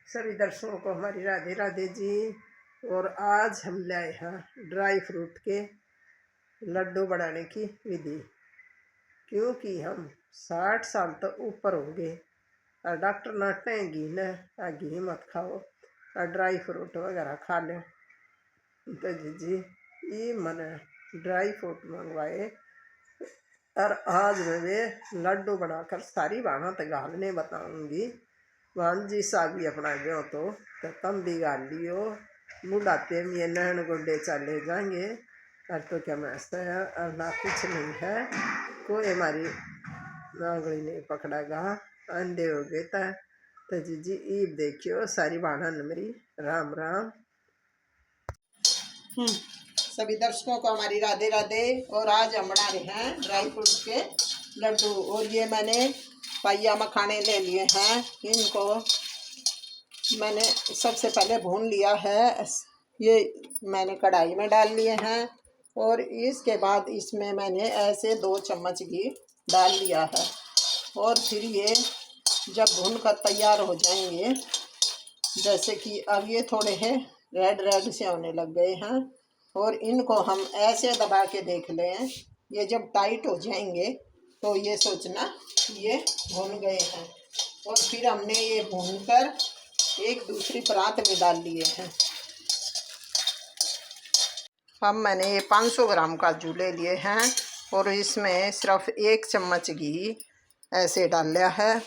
सभी दर्शकों को हमारी राधे राधे जी। और आज हम लाए हैं ड्राई फ्रूट के लड्डू बनाने की विधि। क्योंकि हम 60 साल तक ऊपर हो गए और डॉक्टर नाटते हैं घी न घी मत खाओ और ड्राई फ्रूट वगैरह खा लो। तो जी ये मैंने ड्राई फ्रूट मंगवाए और आज मैं वे लड्डू बनाकर सारी बाना तक गालने बताऊंगी। वन जी सा भी अपना गयो तो तम भी गाल लियो। बुढ़ापे में ये नहन गुड्डे चले जाएंगे और तो क्या मैं ऐसा है और ना कुछ नहीं है। कोई हमारी नांगली नहीं पकड़ेगा। अंधे हो गए तो जी ईब देखियो सारी बाना मेरी। राम राम। सभी दर्शकों को हमारी राधे राधे। और आज हम बना रहे हैं ड्राई फ्रूट के लड्डू। और ये मैंने पाइया मखाने ले लिए हैं। इनको मैंने सबसे पहले भून लिया है। ये मैंने कढ़ाई में डाल लिए हैं और इसके बाद इसमें मैंने ऐसे 2 चम्मच घी डाल लिया है। और फिर ये जब भून कर तैयार हो जाएंगे, जैसे कि अब ये थोड़े हैं रेड रेड से होने लग गए हैं, और इनको हम ऐसे दबा के देख लें। ये जब टाइट हो जाएंगे तो ये सोचना ये भून गए हैं। और फिर हमने ये भूनकर एक दूसरी परात में डाल लिए हैं। अब मैंने ये 500 ग्राम काजू ले लिए हैं और इसमें सिर्फ 1 चम्मच घी ऐसे डाल लिया है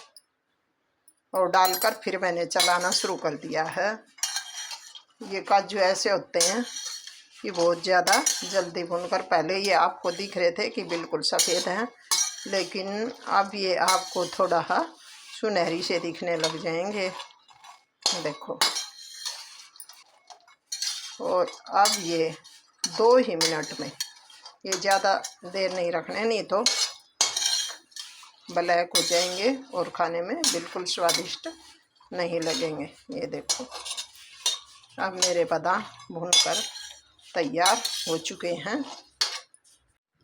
और डालकर फिर मैंने चलाना शुरू कर दिया है। ये काजू ऐसे होते हैं कि बहुत ज़्यादा जल्दी भूनकर, पहले ये आपको दिख रहे थे कि बिल्कुल सफ़ेद हैं, लेकिन अब ये आपको थोड़ा सुनहरी से दिखने लग जाएंगे। देखो, और अब ये 2 ही मिनट में, ये ज़्यादा देर नहीं रखने, नहीं तो ब्लैक हो जाएंगे और खाने में बिल्कुल स्वादिष्ट नहीं लगेंगे। ये देखो, अब मेरे बादाम भूनकर तैयार हो चुके हैं।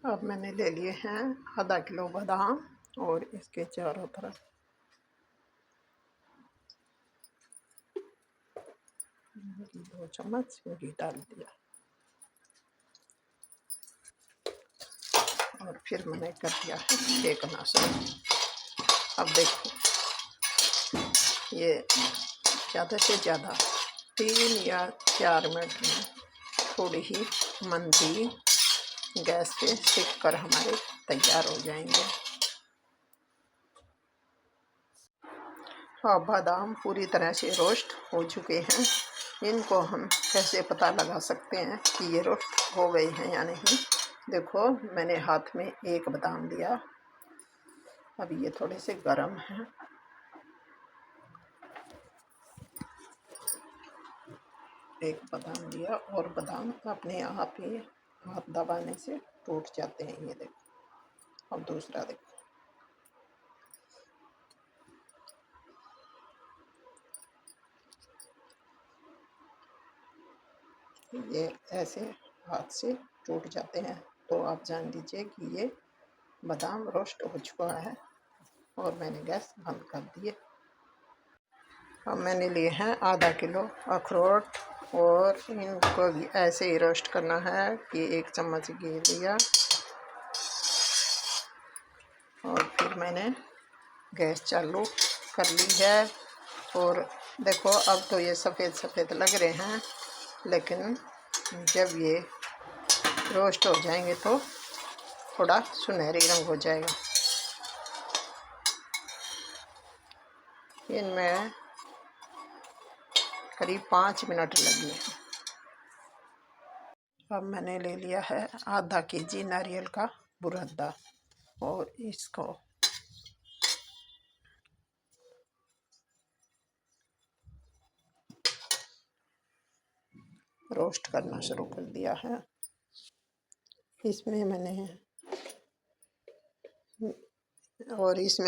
अब मैंने ले लिए हैं आधा किलो बादाम और इसके चारों तरफ 2 चम्मच घी डाल दिया और फिर मैंने कर दिया है सेकना शुरू। अब देखो, ये ज़्यादा से ज़्यादा 3 या 4 मिनट में थोड़ी ही मंदी गैस पे सेक कर हमारे तैयार हो जाएंगे। अब बादाम पूरी तरह से रोस्ट हो चुके हैं। इनको हम कैसे पता लगा सकते हैं कि ये रोस्ट हो गए हैं या नहीं? देखो, मैंने हाथ में 1 बादाम लिया, अब ये थोड़े से गर्म हैं। एक बादाम लिया और बादाम अपने आप ही हाथ दबाने से टूट जाते हैं। ये देखो, अब दूसरा देखो, ये ऐसे हाथ से टूट जाते हैं, तो आप जान लीजिए कि ये बादाम रोस्ट हो चुका है और मैंने गैस बंद कर दिए। अब मैंने लिए हैं आधा किलो अखरोट और इनको भी ऐसे ही रोस्ट करना है कि 1 चम्मच घी लिया और फिर मैंने गैस चालू कर ली है। और देखो, अब तो ये सफ़ेद सफ़ेद लग रहे हैं, लेकिन जब ये रोस्ट हो जाएंगे तो थोड़ा सुनहरी रंग हो जाएगा। इनमें करीब 5 मिनट लगे। अब मैंने ले लिया है आधा केजी नारियल का बुरादा और इसको रोस्ट करना शुरू कर दिया है। इसमें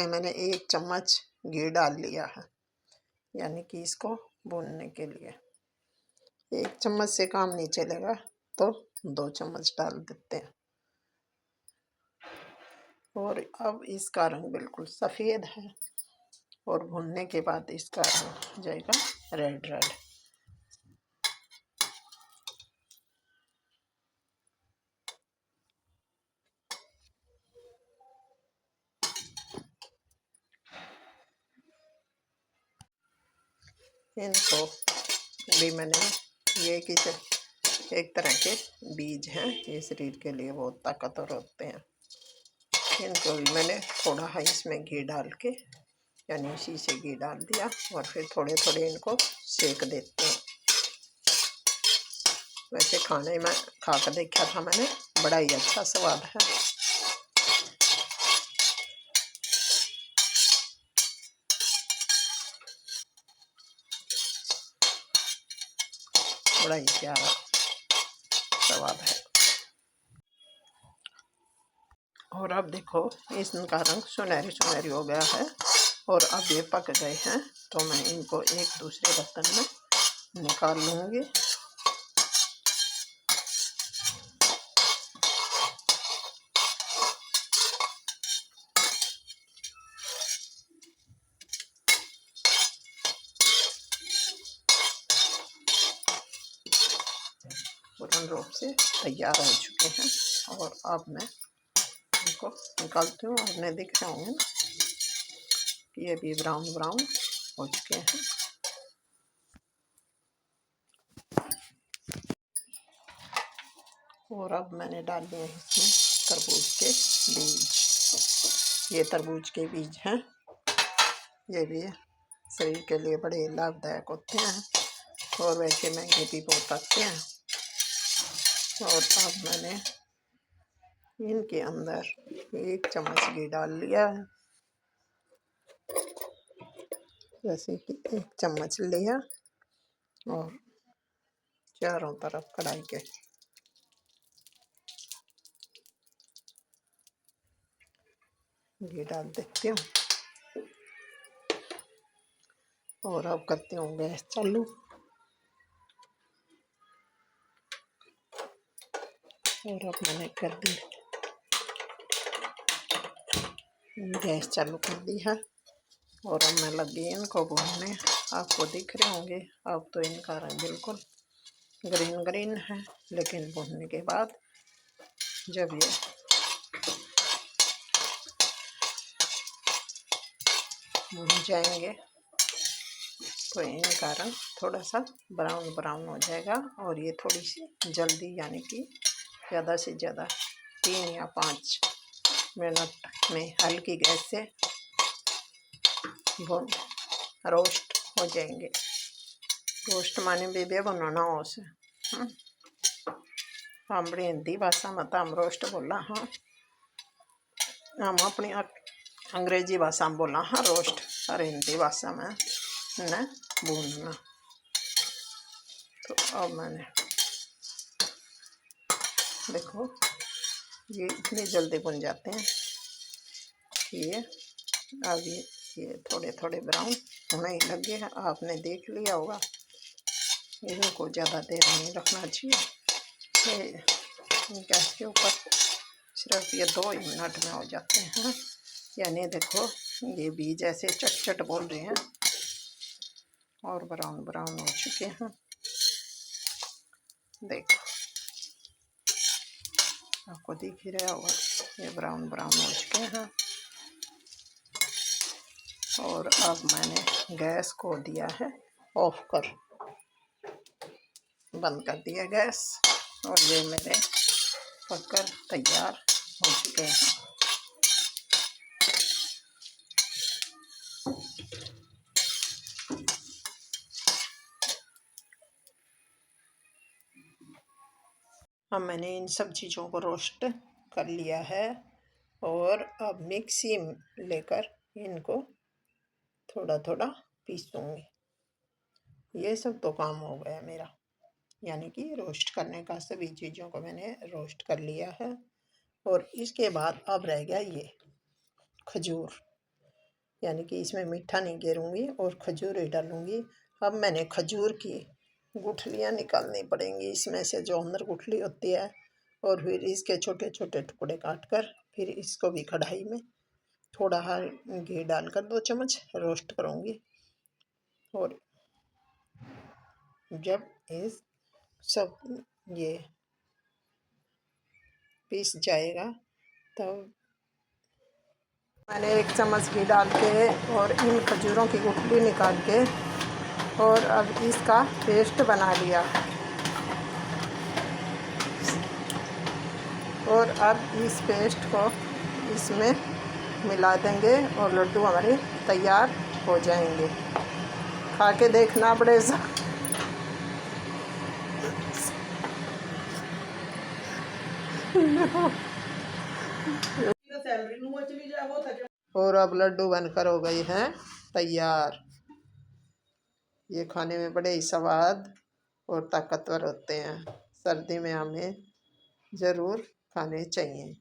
मैंने 1 चम्मच घी डाल लिया है, यानी कि इसको भूनने के लिए 1 चम्मच से काम नहीं चलेगा तो 2 चम्मच डाल देते हैं। और अब इसका रंग बिल्कुल सफ़ेद है और भूनने के बाद इसका रंग हो जाएगा रेड रेड। इनको भी मैंने ये कि एक तरह के बीज हैं, ये शरीर के लिए बहुत ताकतवर होते हैं। इनको भी मैंने थोड़ा है इसमें घी डाल के, यानी इसी से घी डाल दिया और फिर थोड़े थोड़े इनको सेक देते हैं। वैसे खाने में खा कर देखा था मैंने, बड़ा ही अच्छा स्वाद है। बड़ा ही प्यारा स्वाद है। और अब देखो इसका रंग सुनहरी सुनहरी हो गया है और अब ये पक गए हैं, तो मैं इनको एक दूसरे बर्तन में निकाल लूँगी। पूर्ण रूप से तैयार हो चुके हैं और अब मैं इनको निकालती हूँ। आपने देख रहे होंगे ना कि ये भी ब्राउन ब्राउन हो चुके हैं। और अब मैंने डाल दिए इसमें तरबूज के बीज। ये तरबूज के बीज हैं, ये भी शरीर के लिए बड़े लाभदायक होते हैं और वैसे महंगे भी बहुत आते हैं। और अब मैंने इनके अंदर 1 चम्मच घी डाल लिया है, जैसे कि 1 चम्मच लिया और चारों तरफ कढ़ाई के घी डाल देती हूँ। और अब करती हूँ गैस चालू। और अब मैंने कर दी गैस चालू कर दी है और अब मैं लगी इनको भूनने। आपको दिख रहे होंगे अब तो इनका रंग बिल्कुल ग्रीन ग्रीन है, लेकिन भूनने के बाद जब ये भून जाएंगे तो इनका रंग थोड़ा सा ब्राउन ब्राउन हो जाएगा और ये थोड़ी सी जल्दी, यानी कि ज़्यादा से ज़्यादा 3 या 5 मिनट में हल्की गैस से रोस्ट हो जाएंगे। रोस्ट माने बेबे बनाना हो से हमारी हिंदी भाषा में तो हम रोस्ट बोला, हाँ हम अपनी अंग्रेजी भाषा में बोला हाँ रोस्ट, और हिंदी भाषा में न भूनना। तो अब मैंने देखो ये इतनी जल्दी बन जाते हैं कि ये अब ये थोड़े थोड़े ब्राउन होने ही लगे हैं। आपने देख लिया होगा, इनको ज़्यादा देर नहीं रखना चाहिए। ये गैस के ऊपर सिर्फ ये 2 ही मिनट में हो जाते हैं। यानी देखो ये बीज ऐसे चट चट बोल रहे हैं और ब्राउन ब्राउन हो चुके हैं। देखो आपको दिख ही रहा होगा, ये ब्राउन ब्राउन हो चुके हैं। और अब मैंने गैस को दिया है ऑफ कर, बंद कर दिया गैस और ये मेरे पककर तैयार हो चुके हैं। अब मैंने इन सब चीज़ों को रोस्ट कर लिया है और अब मिक्सी में लेकर इनको थोड़ा थोड़ा पीसूँगी। ये सब तो काम हो गया मेरा, यानी कि रोस्ट करने का सभी चीज़ों को मैंने रोस्ट कर लिया है। और इसके बाद अब रह गया ये खजूर, यानी कि इसमें मीठा नहीं गिरूँगी और खजूर ही डालूँगी। अब मैंने खजूर की गुठलियाँ निकालनी पड़ेंगी इसमें से, जो अंदर गुठली होती है, और फिर इसके छोटे छोटे टुकड़े काट कर फिर इसको भी कढ़ाई में थोड़ा घी डालकर 2 चम्मच रोस्ट करूँगी। और जब इस सब ये पीस जाएगा तब मैंने 1 चम्मच घी डाल के और इन खजूरों की गुठली निकाल के और अब इसका पेस्ट बना लिया। और अब इस पेस्ट को इसमें मिला देंगे और लड्डू हमारे तैयार हो जाएंगे। खा के देखना पड़ेगा। और अब लड्डू बनकर हो गए हैं तैयार। ये खाने में बड़े ही स्वाद और ताकतवर होते हैं। सर्दी में हमें ज़रूर खाने चाहिए।